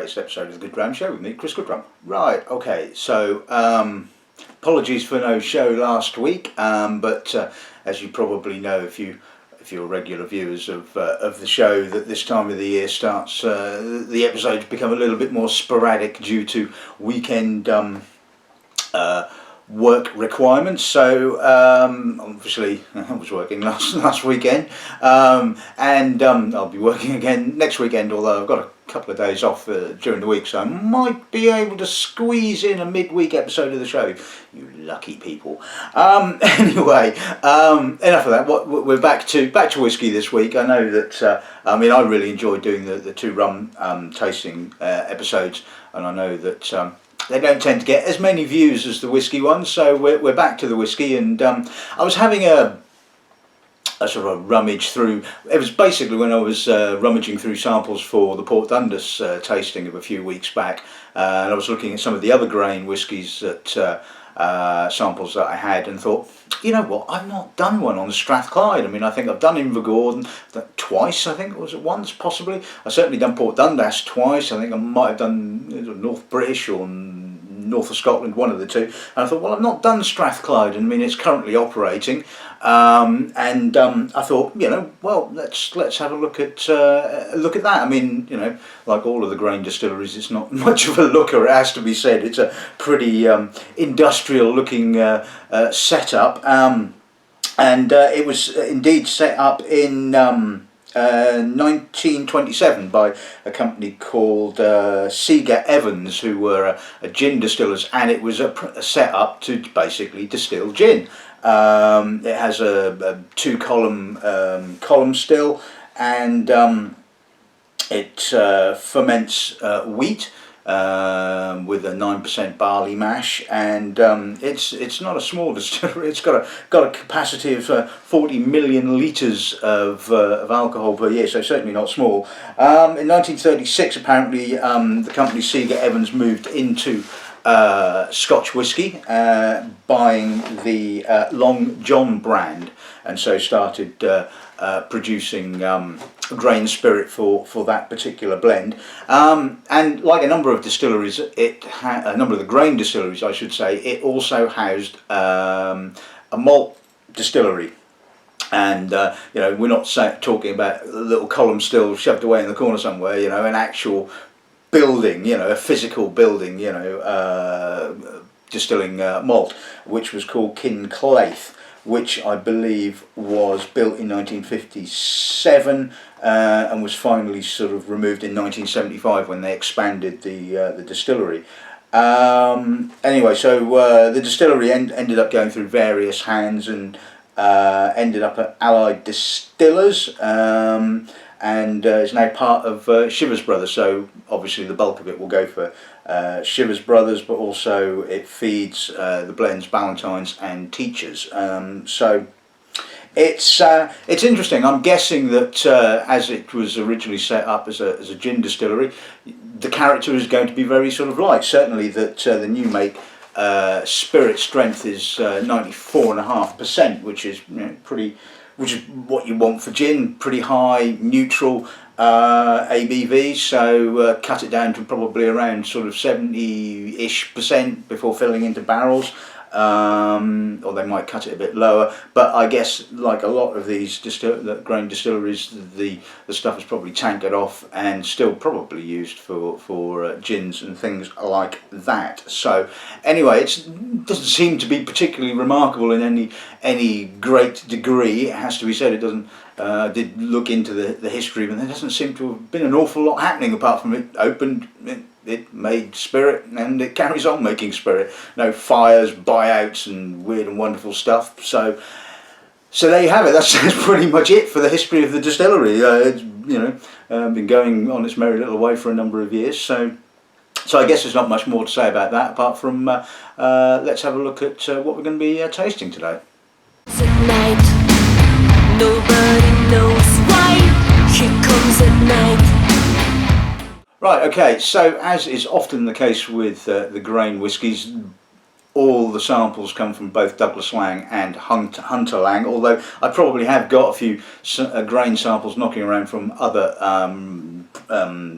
latest episode of the Good Dram Show with me, Chris Goodrum. Right, okay, so apologies for no show last week, but as you probably know, if you're regular viewers of the show, that this time of the year starts, the episodes become a little bit more sporadic due to weekend work requirements. So obviously I was working last weekend, and I'll be working again next weekend, although I've got a couple of days off during the week, so I might be able to squeeze in a midweek episode of the show. You lucky people. Anyway, enough of that. We're back to whiskey this week. I know that I really enjoyed doing the two rum tasting episodes, and I know that they don't tend to get as many views as the whiskey ones, so we're back to the whiskey. And I was having a sort of a rummage through. It was basically when I was rummaging through samples for the Port Dundas tasting of a few weeks back, and I was looking at some of the other grain whiskies that samples that I had, and thought, you know what, I've not done one on Strathclyde. I mean, I think I've done Invergordon twice, I think, was it once, possibly. I've certainly done Port Dundas twice. I think I might have done North British or North of Scotland, one of the two. And I thought, well, I've not done Strathclyde, and I mean, it's currently operating. I thought, you know, well, let's have a look at that. I mean, you know, like all of the grain distilleries, it's not much of a looker, it has to be said. It's a pretty industrial looking setup, and it was indeed set up in 1927 by a company called Seager Evans, who were a gin distillers, and it was a set up to basically distill gin. It has a two-column still, and it ferments wheat with a 9% barley mash, and it's not a small distillery. It's got a capacity of 40 million litres of alcohol per year, so certainly not small. In 1936, apparently, the company Seager Evans moved into Scotch whisky, buying the Long John brand, and so started producing grain spirit for that particular blend. And like a number of distilleries, a number of the grain distilleries, I should say, it also housed a malt distillery. And you know, we're not talking about a little column still shoved away in the corner somewhere. You know, an actual building, you know, a physical building, you know, distilling malt, which was called Kinclaith, which I believe was built in 1957 and was finally sort of removed in 1975 when they expanded the distillery. Anyway, so the distillery ended up going through various hands, and ended up at Allied Distillers, and is now part of Shivers Brothers. So obviously the bulk of it will go for Shivers Brothers, but also it feeds the blends Ballantynes and Teachers. So it's interesting. I'm guessing that as it was originally set up as a gin distillery, the character is going to be very sort of light. Certainly that the new make spirit strength is 94.5%, which is, you know, which is what you want for gin. Pretty high neutral ABV, so cut it down to probably around sort of 70-ish% before filling into barrels, or they might cut it a bit lower. But I guess, like a lot of these grain distilleries, the stuff is probably tankered off and still probably used for gins and things like that. So anyway, it doesn't seem to be particularly remarkable in any great degree. It has to be said, it doesn't. I did look into the history, but there doesn't seem to have been an awful lot happening apart from it opened, it made spirit, and it carries on making spirit. No fires, buyouts, and weird and wonderful stuff. So there you have it. That's pretty much it for the history of the distillery. It's, you know, been going on its merry little way for a number of years. So I guess there's not much more to say about that, apart from let's have a look at what we're going to be tasting today. Tonight, nobody knows why she comes at night. Right, okay, so as is often the case with the grain whiskies, all the samples come from both Douglas Laing and Hunter Laing, although I probably have got a few grain samples knocking around from other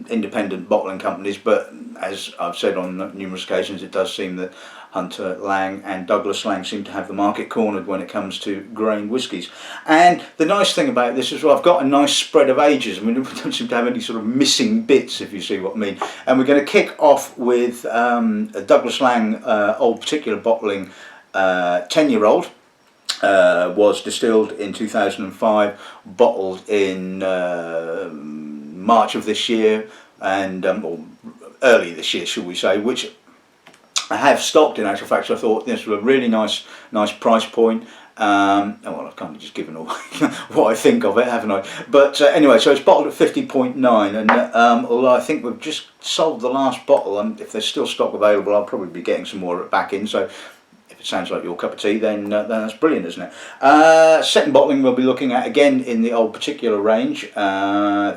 independent bottling companies, but as I've said on numerous occasions, it does seem that Hunter Laing and Douglas Laing seem to have the market cornered when it comes to grain whiskies. And the nice thing about this is, well, I've got a nice spread of ages. I mean, we don't seem to have any sort of missing bits, if you see what I mean. And we're going to kick off with a Douglas Laing Old Particular Bottling 10-year-old. Was distilled in 2005, bottled in March of this year, and or early this year, shall we say, which I have stocked in actual fact. So I thought this was a really nice price point. Well, I've kind of just given away what I think of it, haven't I? But anyway, so it's bottled at 50.9, and although I think we've just sold the last bottle, and if there's still stock available, I'll probably be getting some more back in. So if it sounds like your cup of tea, then that's brilliant, isn't it? Second bottling we'll be looking at again in the Old Particular range.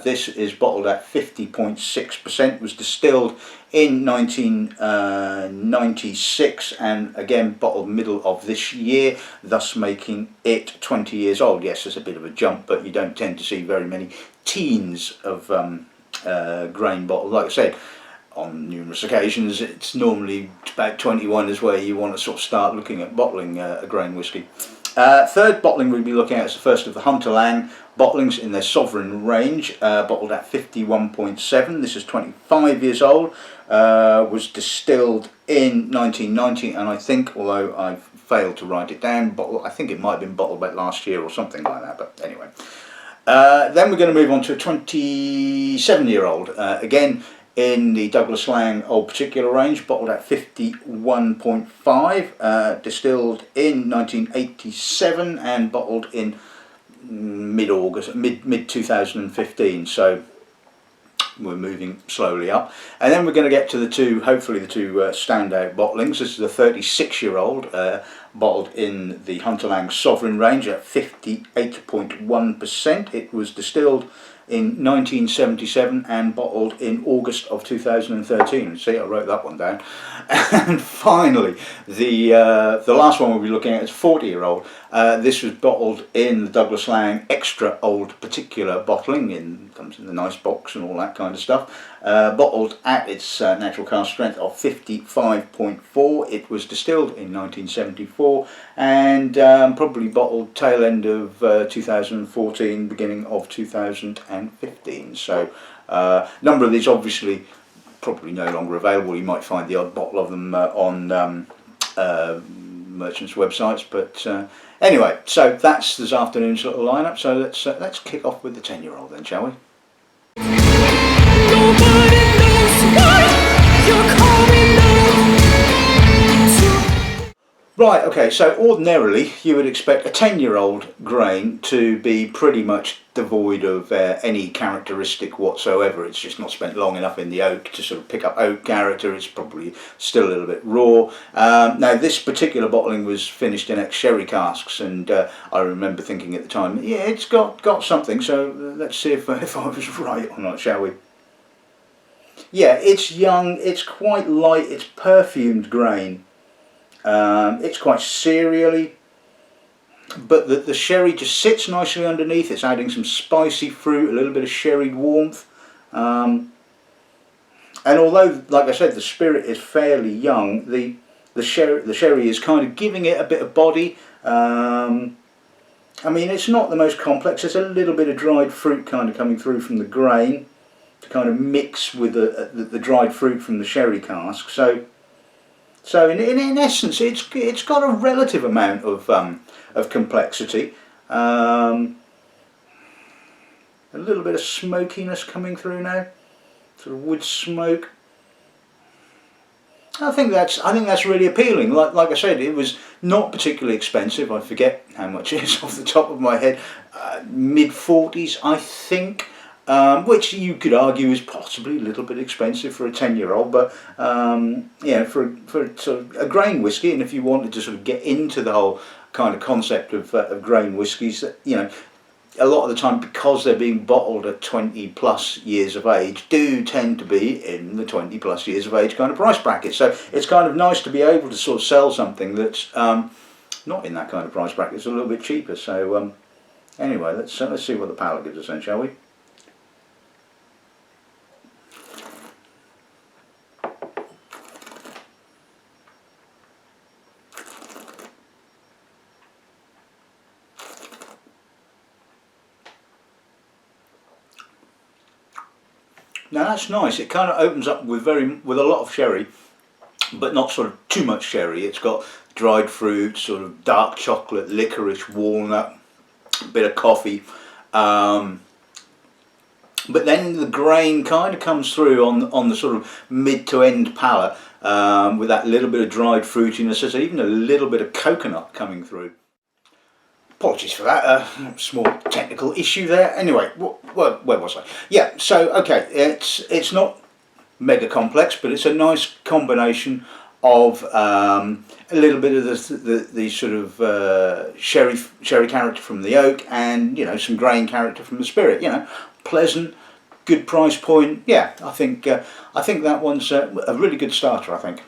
This is bottled at 50.6%, was distilled in 1996 and again bottled middle of this year, thus making it 20 years old. Yes, it's a bit of a jump, but you don't tend to see very many teens of grain bottles. Like I said, on numerous occasions, it's normally about 21 is where you want to sort of start looking at bottling a grain whisky. Third bottling we'll be looking at is the first of the Hunter Laing bottlings in their Sovereign range, bottled at 51.7. This is 25 years old, was distilled in 1990, and I think, although I've failed to write it down, I think it might have been bottled back last year or something like that, but anyway. Then we're going to move on to a 27-year-old, again in the Douglas Laing Old Particular range, bottled at 51.5, distilled in 1987 and bottled in mid-August, mid-2015. So we're moving slowly up, and then we're going to get to the two, hopefully the two standout bottlings. This is a 36-year-old bottled in the Hunter Laing Sovereign range at 58.1%. It was distilled in 1977 and bottled in August of 2013. See, I wrote that one down. And finally, the last one we'll be looking at is 40-year-old. This was bottled in the Douglas Laing Xtra Old Particular bottling, comes in the nice box and all that kind of stuff. Bottled at its natural cask strength of 55.4. It was distilled in 1974 and probably bottled tail end of 2014, beginning of 2015. So a number of these obviously probably no longer available. You might find the odd bottle of them on merchants' websites, but anyway, so that's this afternoon's little lineup. So let's kick off with the 10-year-old then, shall we? Right, okay, so ordinarily you would expect a 10-year-old grain to be pretty much devoid of any characteristic whatsoever. It's just not spent long enough in the oak to sort of pick up oak character. It's probably still a little bit raw. Now this particular bottling was finished in ex-sherry casks, and I remember thinking at the time, yeah, it's got something, so let's see if I was right or not, shall we? Yeah, it's young, it's quite light, it's perfumed grain. It's quite cereally, but the sherry just sits nicely underneath. It's adding some spicy fruit, a little bit of sherried warmth, and although, like I said, the spirit is fairly young, the sherry is kind of giving it a bit of body. I mean, it's not the most complex. There's a little bit of dried fruit kind of coming through from the grain to kind of mix with the dried fruit from the sherry cask. So in essence, it's got a relative amount of complexity. A little bit of smokiness coming through now, sort of wood smoke. I think that's really appealing. Like I said, it was not particularly expensive. I forget how much it is off the top of my head. Mid-40s, I think. Which you could argue is possibly a little bit expensive for a 10-year-old, but yeah, for sort of a grain whisky, and if you wanted to sort of get into the whole kind of concept of grain whiskies, you know, a lot of the time, because they're being bottled at 20 plus years of age, do tend to be in the 20 plus years of age kind of price bracket. So it's kind of nice to be able to sort of sell something that's not in that kind of price bracket. It's a little bit cheaper. So anyway, let's see what the palate gives us then, shall we? Now that's nice. It kind of opens up with a lot of sherry, but not sort of too much sherry. It's got dried fruit, sort of dark chocolate, licorice, walnut, a bit of coffee. But then the grain kind of comes through on the sort of mid to end palate, with that little bit of dried fruitiness. There's even a little bit of coconut coming through. Apologies for that, small technical issue there. Anyway, where was I? Yeah, so okay, it's not mega complex, but it's a nice combination of a little bit of the sort of sherry character from the oak, and some grain character from the spirit. Pleasant, good price point. Yeah, I think that one's a really good starter, I think.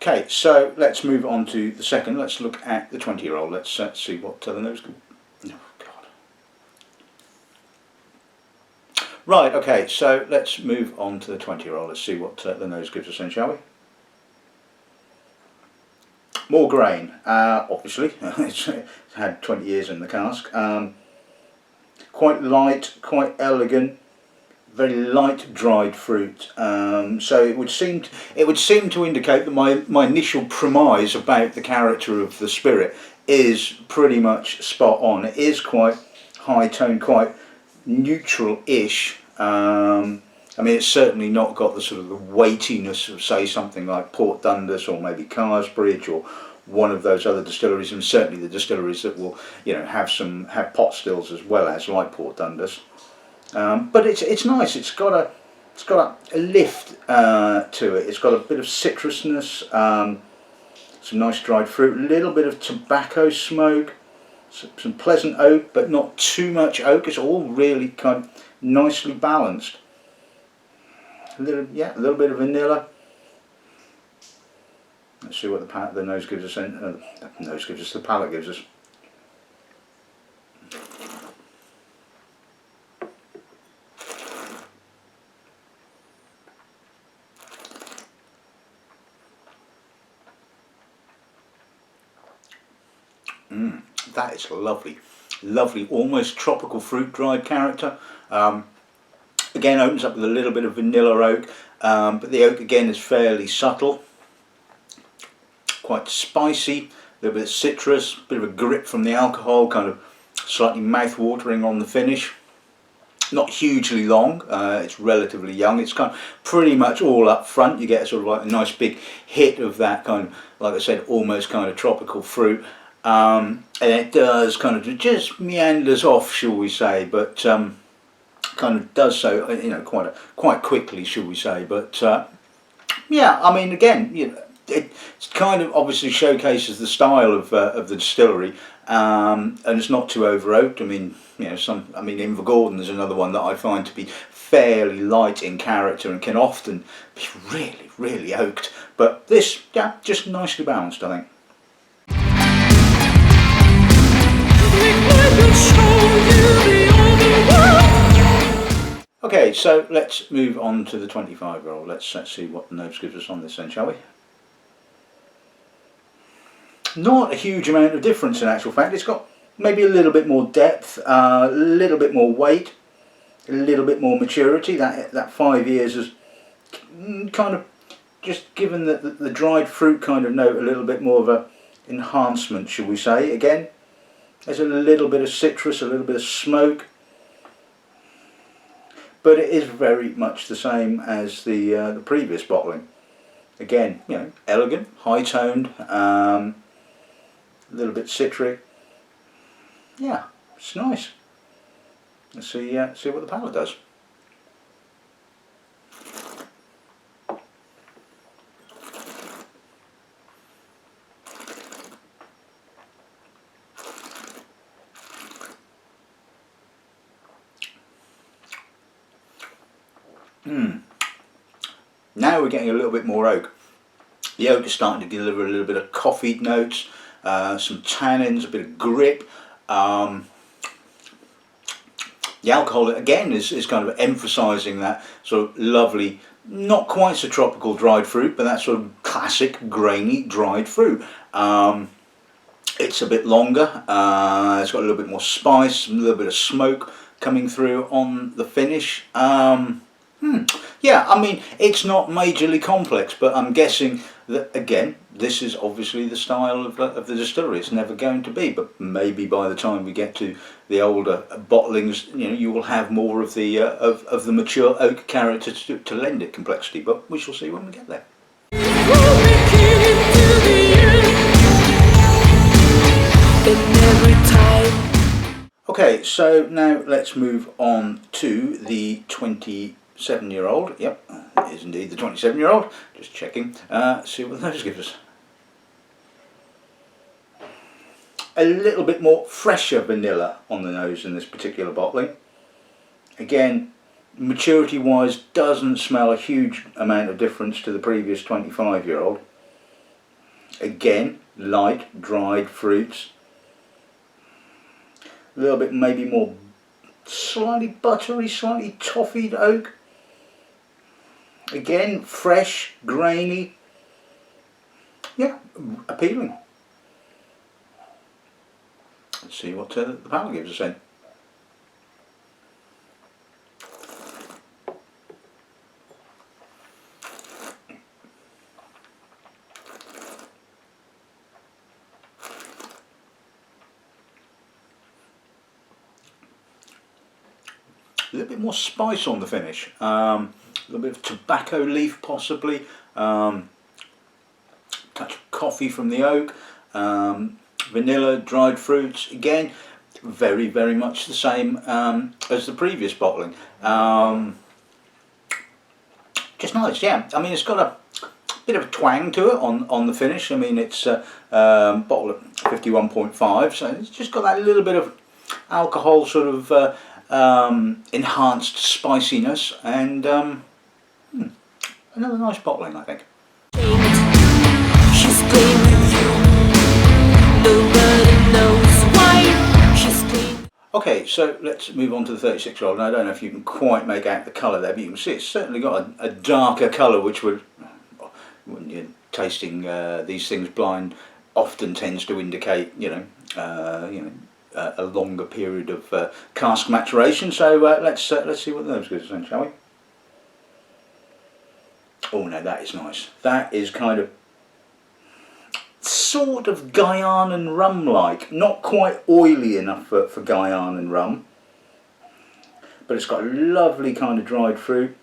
Okay, so let's move on to the second. Let's look at the 20-year-old. Let's see what the nose can. Oh God. Right. Okay, so let's move on to the 20-year-old. Let's see what the nose gives us then, shall we? More grain, obviously. It's had 20 years in the cask. Quite light, quite elegant, very light dried fruit. So it would seem to indicate that my initial premise about the character of the spirit is pretty much spot on. It is quite high tone, quite neutral-ish. I mean, it's certainly not got the sort of the weightiness of, say, something like Port Dundas or maybe Carsbridge or one of those other distilleries, and certainly the distilleries that will, have pot stills as well as like Port Dundas. But it's nice. It's got a lift to it. It's got a bit of citrusness, some nice dried fruit, a little bit of tobacco smoke, some pleasant oak, but not too much oak. It's all really kind of nicely balanced. A little bit of vanilla. Let's see what the nose gives us. The palate gives us. That is lovely, lovely, almost tropical fruit dried character. Again, opens up with a little bit of vanilla oak, but the oak again is fairly subtle, quite spicy, a little bit of citrus, a bit of a grip from the alcohol, kind of slightly mouth-watering on the finish. Not hugely long, it's relatively young. It's kind of pretty much all up front. You get sort of like a nice big hit of that kind of, like I said, almost kind of tropical fruit. And it does kind of just meanders off, shall we say, but kind of does so, quite quickly, shall we say. But yeah, I mean, again, it kind of obviously showcases the style of the distillery, and it's not too over oaked. I mean, Invergordon is another one that I find to be fairly light in character and can often be really, really oaked. But this, yeah, just nicely balanced, I think. Okay, so let's move on to the 25-year-old. Let's see what the nose gives us on this then, shall we? Not a huge amount of difference in actual fact. It's got maybe a little bit more depth, a little bit more weight, a little bit more maturity. That 5 years has kind of just given the dried fruit kind of note a little bit more of a enhancement, shall we say. Again, there's a little bit of citrus, a little bit of smoke, but it is very much the same as the previous bottling. Again, elegant, high-toned, a little bit citric. Yeah, it's nice. Let's see what the palate does. Now we're getting a little bit more oak. The oak is starting to deliver a little bit of coffee notes, some tannins, a bit of grip. The alcohol again is kind of emphasising that sort of lovely, not quite so tropical dried fruit, but that sort of classic grainy dried fruit. It's a bit longer, it's got a little bit more spice, a little bit of smoke coming through on the finish. Yeah, I mean, it's not majorly complex, but I'm guessing that, again, this is obviously the style of the distillery. It's never going to be, but maybe by the time we get to the older bottlings, you know, you will have more of the mature oak character to lend it complexity, but we shall see when we get there. Okay, so now let's move on to the 27-year-old. Yep, it is indeed the 27-year-old. Just checking. See what the nose gives us. A little bit more fresher vanilla on the nose in this particular bottling. Again, maturity-wise, doesn't smell a huge amount of difference to the previous 25-year-old. Again, light, dried fruits. A little bit maybe more slightly buttery, slightly toffeed oak. Again, fresh, grainy. Yeah, appealing. Let's see what the palate gives us then. A little bit more spice on the finish, a little bit of tobacco leaf possibly, touch of coffee from the oak, vanilla, dried fruits. Again, very much the same as the previous bottling. Just nice, yeah. I mean, it's got a bit of a twang to it on the finish. I mean, it's bottle at 51.5, so it's just got that little bit of alcohol sort of enhanced spiciness, and another nice bottling, I think. She's playing with you. Nobody knows why she's playing. Okay, so let's move on to the 36-year-old. Now, I don't know if you can quite make out the colour there, but you can see it's certainly got a darker colour, which would, when you're tasting these things blind, often tends to indicate, you know, a longer period of cask maturation. So let's see what those gives us then, shall we? Oh no, that is nice. That is kind of sort of Guyanan rum like, not quite oily enough for Guyanan rum, but it's got a lovely kind of dried fruit,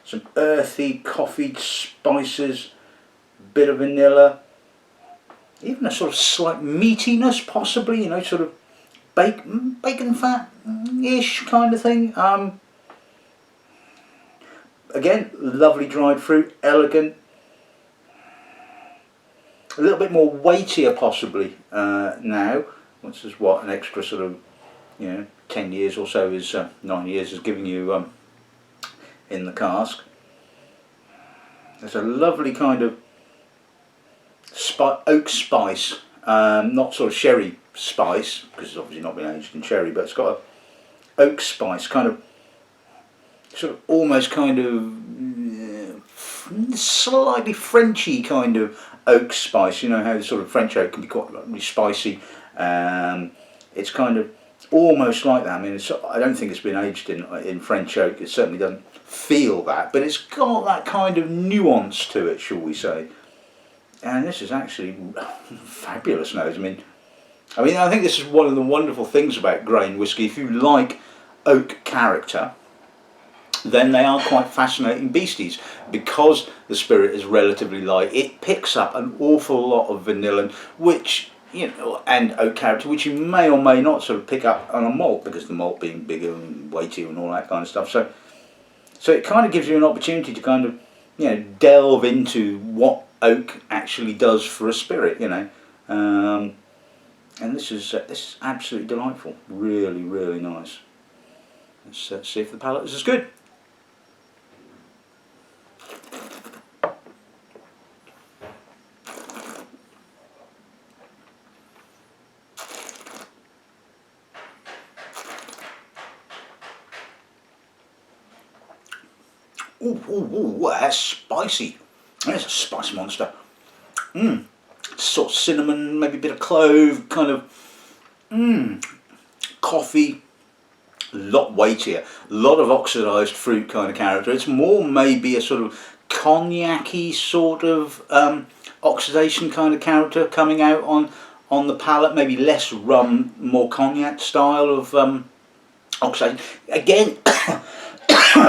some earthy coffee spices, bit of vanilla, even a sort of slight meatiness possibly, you know, sort of bacon fat-ish kind of thing. Again, lovely dried fruit, elegant, a little bit more weightier possibly now. This is what an extra sort of, you know, 10 years or so is 9 years is giving you in the cask. There's a lovely kind of oak spice, not sort of sherry spice, because it's obviously not been aged in sherry, but it's got a oak spice, kind of sort of almost kind of slightly Frenchy kind of oak spice. You know how the sort of French oak can be quite really spicy. It's kind of almost like that. I mean, I don't think it's been aged in French oak. It certainly doesn't feel that, but it's got that kind of nuance to it, shall we say. And this is actually fabulous nose. I mean, I think this is one of the wonderful things about grain whisky. If you like oak character, then they are quite fascinating beasties, because the spirit is relatively light. It picks up an awful lot of vanilla, which, you know, and oak character, which you may or may not sort of pick up on a malt, because the malt being bigger and weightier and all that kind of stuff. So it kind of gives you an opportunity to kind of, you know, delve into what oak actually does for a spirit, you know. And this is absolutely delightful. Really nice. Let's see if the palate is as good. Ooh, that's spicy. That's a spice monster. To sort of cinnamon, maybe a bit of clove, kind of coffee. A lot weightier, a lot of oxidised fruit kind of character. It's more maybe a sort of cognac-y sort of oxidation kind of character coming out on the palate. Maybe less rum, more cognac style of oxidation. Again,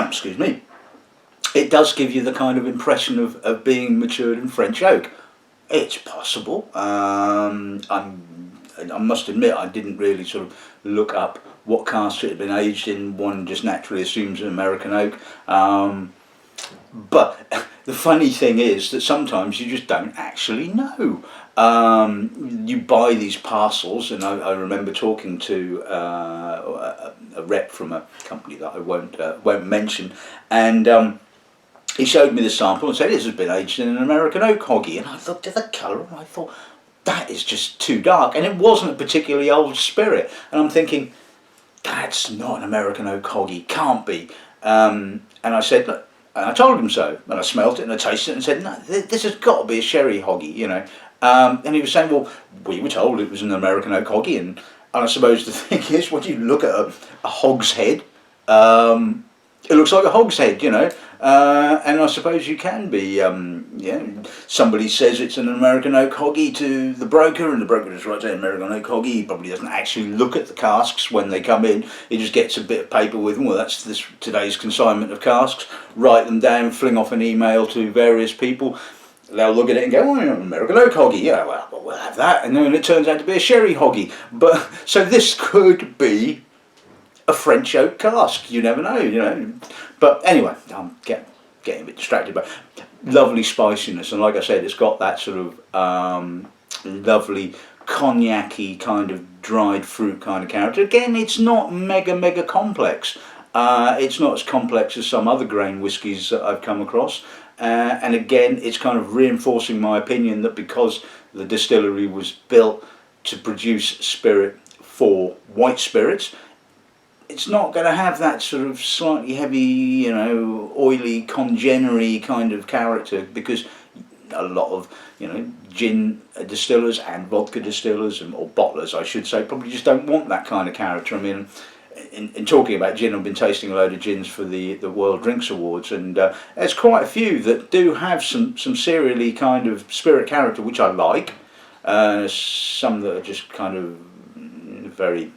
excuse me, it does give you the kind of impression of being matured in French oak. It's possible. I must admit I didn't really sort of look up what cask it had been aged in. One just naturally assumes an American oak. But the funny thing is that sometimes you just don't actually know. You buy these parcels, and I remember talking to a rep from a company that I won't mention, and he showed me the sample and said this has been aged in an American oak hoggy, and I looked at the colour and I thought that is just too dark, and it wasn't a particularly old spirit, and I'm thinking that's not an American oak hoggy, can't be. And I said, look, and I told him so, and I smelt it and I tasted it and said, no, this has got to be a sherry hoggy, you know. And he was saying, well, we were told it was an American oak hoggy, and I suppose the thing is, when you look at a hogshead, it looks like a hogshead, you know. And I suppose you can be, somebody says it's an American oak hoggy to the broker, and the broker just writes American oak hoggy. He probably doesn't actually look at the casks when they come in. He just gets a bit of paper with him. Well, that's today's consignment of casks. Write them down, fling off an email to various people. They'll look at it and go, oh, American oak hoggy. Yeah, well, we'll have that. And then it turns out to be a sherry hoggy. But so this could be a French oak cask. You never know, you know. But anyway, I'm getting a bit distracted. But lovely spiciness, and like I said, it's got that sort of lovely cognac-y kind of dried fruit kind of character. Again, it's not mega complex. It's not as complex as some other grain whiskies that I've come across. And again, it's kind of reinforcing my opinion that because the distillery was built to produce spirit for white spirits, it's not going to have that sort of slightly heavy, you know, oily, congenery kind of character, because a lot of, you know, gin distillers and vodka distillers, or bottlers I should say, probably just don't want that kind of character. I mean, in talking about gin, I've been tasting a load of gins for the World Drinks Awards, and there's quite a few that do have some serially kind of spirit character, which I like. Some that are just kind of very,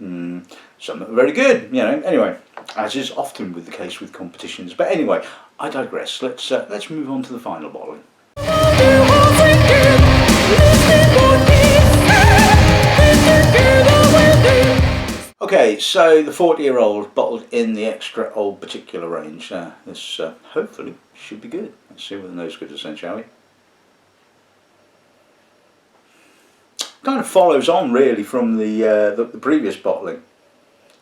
some that are very good, you know. Anyway, as is often with the case with competitions. But anyway, I digress. Let's move on to the final bottling. Okay, so the 40-year-old bottled in the Xtra Old Particular range. This hopefully should be good. Let's see what the nose gives us then, shall we? Kind of follows on really from the previous bottling.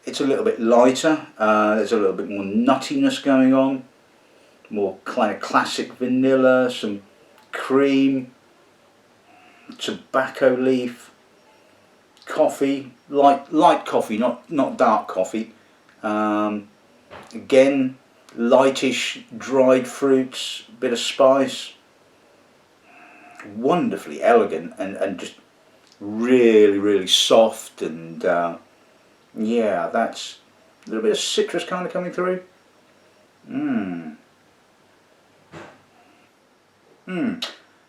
It's a little bit lighter. There's a little bit more nuttiness going on. More kind of classic vanilla, some cream, tobacco leaf, coffee, light coffee, not dark coffee. Again, lightish dried fruits, bit of spice. Wonderfully elegant and just really soft, and yeah, that's a little bit of citrus kind of coming through.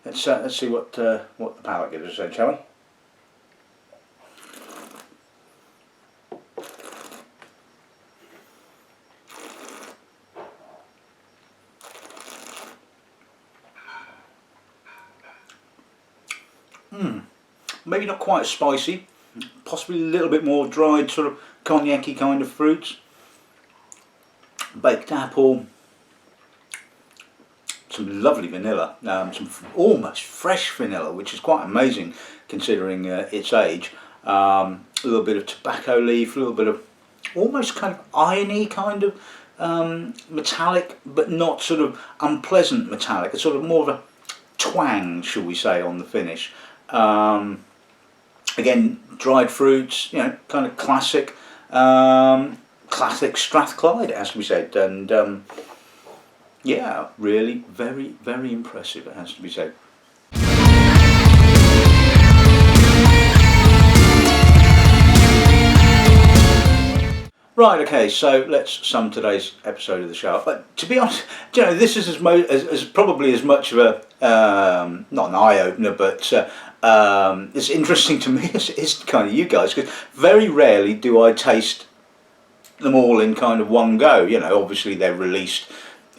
Let's see what the palate gives us then, shall we? Maybe not quite as spicy, possibly a little bit more dried, sort of cognac-y kind of fruits. Baked apple, some lovely vanilla, some almost fresh vanilla, which is quite amazing considering its age. A little bit of tobacco leaf, a little bit of almost kind of irony kind of metallic, but not sort of unpleasant metallic. It's sort of more of a twang, shall we say, on the finish. Again, dried fruits, you know, kind of classic Strathclyde, it has to be said, and yeah, really very impressive, it has to be said. Right, okay, so let's sum today's episode of the show up. But to be honest, this is as probably as much of a, not an eye-opener, but it's interesting to me as it is kind of you guys, because very rarely do I taste them all in kind of one go. Obviously they're released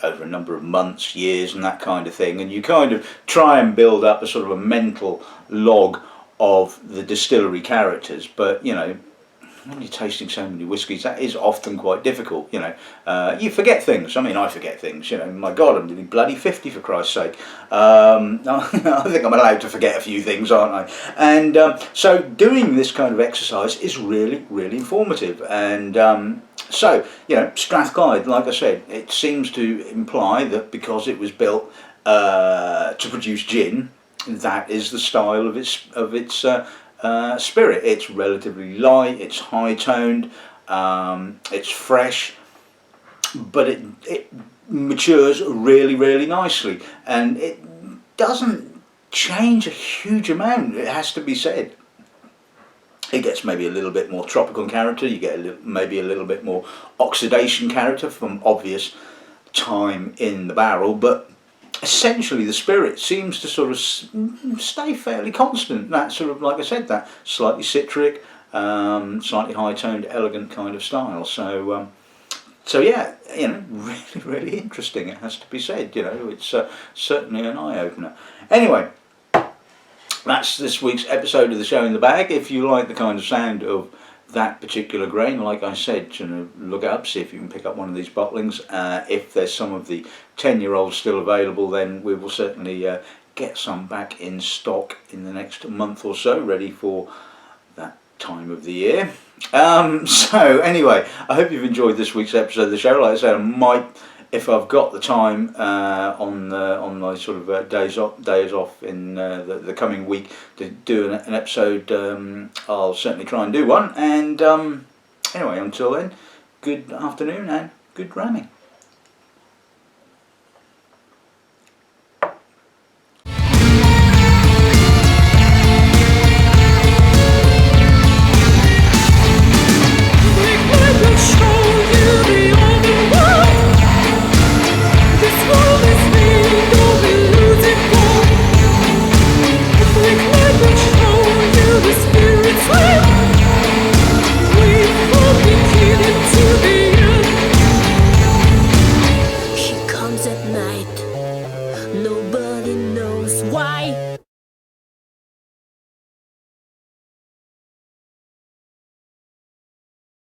over a number of months, years, and that kind of thing, and you kind of try and build up a sort of a mental log of the distillery characters, but when you're tasting so many whiskies, that is often quite difficult. You forget things. I mean, I forget things. My God, I'm nearly bloody 50 for Christ's sake. I think I'm allowed to forget a few things, aren't I? And so doing this kind of exercise is really, really informative. And so, Strathclyde, like I said, it seems to imply that because it was built to produce gin, that is the style of its spirit. It's relatively light, it's high toned, it's fresh, but it matures really, really nicely, and it doesn't change a huge amount, it has to be said. It gets maybe a little bit more tropical character, you get maybe a little bit more oxidation character from obvious time in the barrel, but essentially the spirit seems to sort of stay fairly constant. That sort of, like I said, that slightly citric, slightly high-toned, elegant kind of style. So yeah, really, really interesting, it has to be said. It's certainly an eye-opener. Anyway, that's this week's episode of the Show in the Bag. If you like the kind of sound of that particular grain, like I said, look it up, see if you can pick up one of these bottlings. If there's some of the 10-year-olds still available, then we will certainly get some back in stock in the next month or so, ready for that time of the year. So anyway, I hope you've enjoyed this week's episode of the show. Like I said, I might, if I've got the time on my sort of days off in the coming week to do an episode, I'll certainly try and do one. And anyway, until then, good afternoon and good ramming.